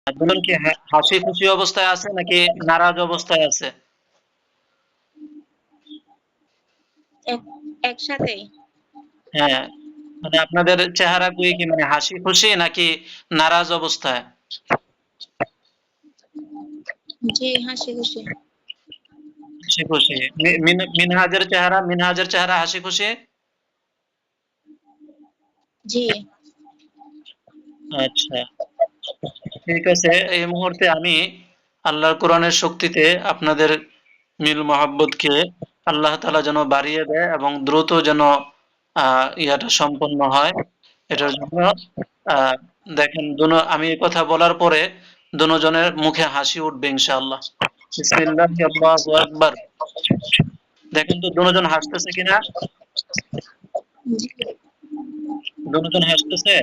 দুজন কি হাসি খুশি অবস্থায় আছে নাকি নারাজ অবস্থায় আছে? এক একসাথেই। হ্যাঁ, মানে আপনাদের চেহারাগুলি কি মানে হাসি খুশি নাকি নারাজ অবস্থায়? জি, হাসি খুশি। হাসি খুশি। মিনহাজের চেহারা হাসি খুশি? জি। আচ্ছা, ঠিক আছে। এই মুহূর্তে আমি আল্লাহর কোরআনের শক্তিতে আপনাদের মিল মহাব্বতকে আল্লাহ তাআলা যেন বাড়িয়ে দেয় এবং দ্রুত যেন ইয়াটা সম্পন্ন হয়। এটার জন্য আ দেখেন আমি এই কথা বলার পরে দোনোজনের মুখে হাসি উঠবে ইনশাআল্লাহ। বিসমিল্লাহি আল্লাহু আকবার। দেখেন তো দোনোজন হাসতেছে কিনা? জি। দোনোজন হাসতেছে?